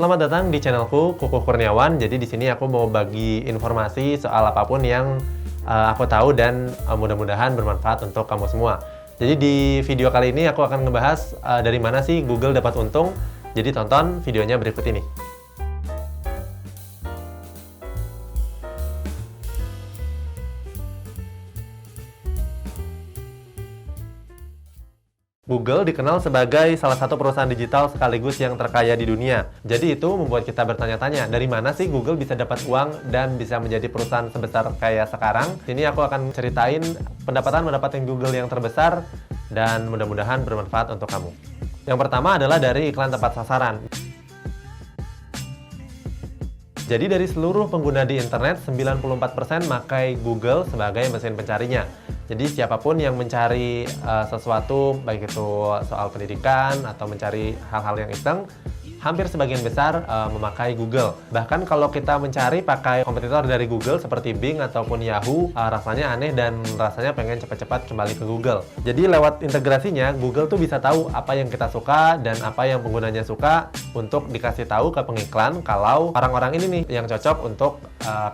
Selamat datang di channelku Kukuh Kurniawan. Jadi di sini aku mau bagi informasi soal apapun yang aku tahu dan mudah-mudahan bermanfaat untuk kamu semua. Jadi di video kali ini aku akan ngebahas dari mana sih Google dapat untung. Jadi tonton videonya berikut ini. Google dikenal sebagai salah satu perusahaan digital sekaligus yang terkaya di dunia. Jadi itu membuat kita bertanya-tanya, dari mana sih Google bisa dapat uang dan bisa menjadi perusahaan sebesar kayak sekarang? Sini aku akan ceritain pendapatan Google yang terbesar dan mudah-mudahan bermanfaat untuk kamu. Yang pertama adalah dari iklan tepat sasaran. Jadi dari seluruh pengguna di internet, 94% memakai Google sebagai mesin pencarinya. Jadi siapapun yang mencari sesuatu, baik itu soal pendidikan atau mencari hal-hal yang iseng, hampir sebagian besar memakai Google. Bahkan kalau kita mencari pakai kompetitor dari Google seperti Bing ataupun Yahoo, rasanya aneh dan rasanya pengen cepat-cepat kembali ke Google. Jadi lewat integrasinya, Google tuh bisa tahu apa yang kita suka dan apa yang penggunanya suka untuk dikasih tahu ke pengiklan kalau orang-orang ini nih yang cocok untuk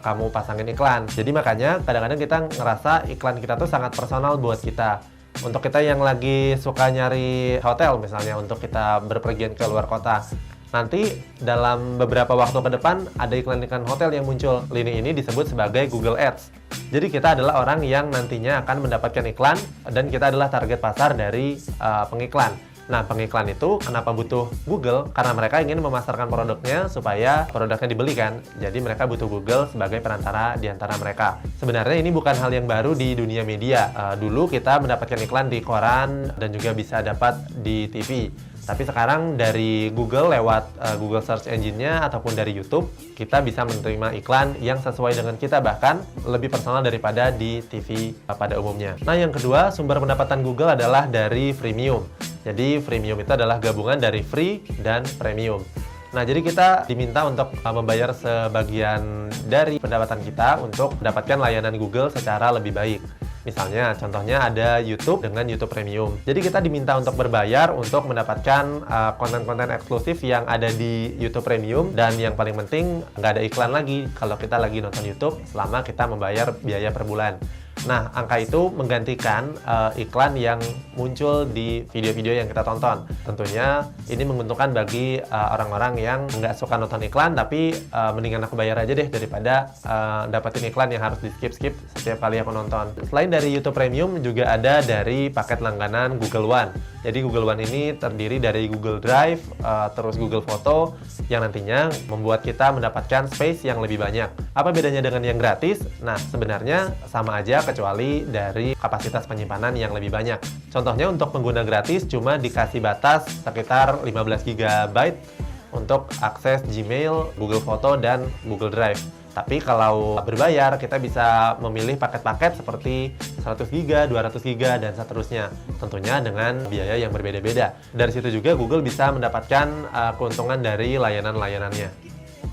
kamu pasangin iklan. Jadi makanya kadang-kadang kita ngerasa iklan kita tuh sangat personal buat kita. Untuk kita yang lagi suka nyari hotel misalnya untuk kita berpergian ke luar kota, nanti dalam beberapa waktu ke depan ada iklan-iklan hotel yang muncul. Lini ini disebut sebagai Google Ads. Jadi kita adalah orang yang nantinya akan mendapatkan iklan dan kita adalah target pasar dari pengiklan. Nah, pengiklan itu kenapa butuh Google? Karena mereka ingin memasarkan produknya supaya produknya dibeli kan. Jadi mereka butuh Google sebagai perantara di antara mereka. Sebenarnya ini bukan hal yang baru di dunia media. Dulu kita mendapatkan iklan di koran dan juga bisa dapat di TV. Tapi sekarang dari Google lewat Google Search Engine-nya ataupun dari YouTube, kita bisa menerima iklan yang sesuai dengan kita, bahkan lebih personal daripada di TV pada umumnya. Nah, yang kedua, sumber pendapatan Google adalah dari freemium. Jadi freemium itu adalah gabungan dari free dan premium. Nah, jadi kita diminta untuk membayar sebagian dari pendapatan kita untuk mendapatkan layanan Google secara lebih baik. Misalnya, contohnya ada YouTube dengan YouTube Premium. Jadi kita diminta untuk berbayar untuk mendapatkan konten-konten eksklusif yang ada di YouTube Premium. Dan yang paling penting, nggak ada iklan lagi kalau kita lagi nonton YouTube selama kita membayar biaya per bulan. Nah, angka itu menggantikan iklan yang muncul di video-video yang kita tonton. Tentunya ini menguntungkan bagi orang-orang yang nggak suka nonton iklan, tapi mendingan aku bayar aja deh daripada dapetin iklan yang harus di-skip setiap kali aku nonton. Selain dari YouTube Premium, juga ada dari paket langganan Google One. Jadi Google One ini terdiri dari Google Drive, terus Google Photo, yang nantinya membuat kita mendapatkan space yang lebih banyak. Apa bedanya dengan yang gratis? Nah, sebenarnya sama aja kecuali dari kapasitas penyimpanan yang lebih banyak. Contohnya untuk pengguna gratis cuma dikasih batas sekitar 15 GB untuk akses Gmail, Google Photo, dan Google Drive. Tapi kalau berbayar, kita bisa memilih paket-paket seperti 100 GB, 200 GB, dan seterusnya. Tentunya dengan biaya yang berbeda-beda. Dari situ juga Google bisa mendapatkan keuntungan dari layanan-layanannya.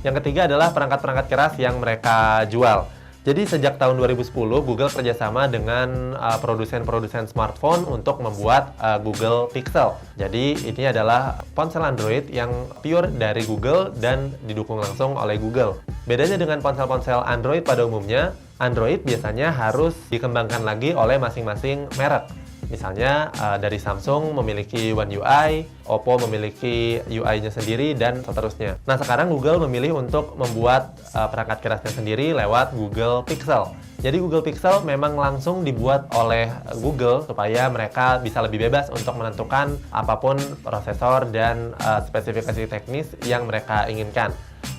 Yang ketiga adalah perangkat-perangkat keras yang mereka jual. Jadi sejak tahun 2010, Google kerjasama dengan produsen-produsen smartphone untuk membuat Google Pixel. Jadi ini adalah ponsel Android yang pure dari Google dan didukung langsung oleh Google. Bedanya dengan ponsel-ponsel Android pada umumnya, Android biasanya harus dikembangkan lagi oleh masing-masing merek. Misalnya dari Samsung memiliki One UI, Oppo memiliki UI-nya sendiri, dan seterusnya. Nah, sekarang Google memilih untuk membuat perangkat kerasnya sendiri lewat Google Pixel. Jadi Google Pixel memang langsung dibuat oleh Google supaya mereka bisa lebih bebas untuk menentukan apapun prosesor dan spesifikasi teknis yang mereka inginkan.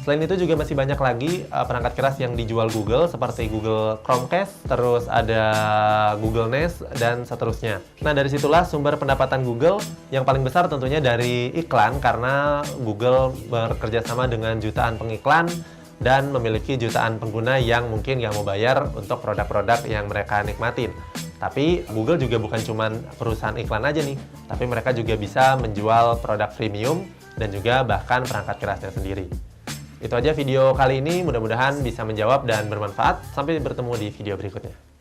Selain itu juga masih banyak lagi perangkat keras yang dijual Google seperti Google Chromecast, terus ada Google Nest, dan seterusnya. Nah, dari situlah sumber pendapatan Google yang paling besar tentunya dari iklan, karena Google bekerja sama dengan jutaan pengiklan dan memiliki jutaan pengguna yang mungkin nggak mau bayar untuk produk-produk yang mereka nikmatin. Tapi Google juga bukan cuma perusahaan iklan aja nih, tapi mereka juga bisa menjual produk freemium dan juga bahkan perangkat kerasnya sendiri. Itu aja video kali ini, mudah-mudahan bisa menjawab dan bermanfaat. Sampai bertemu di video berikutnya.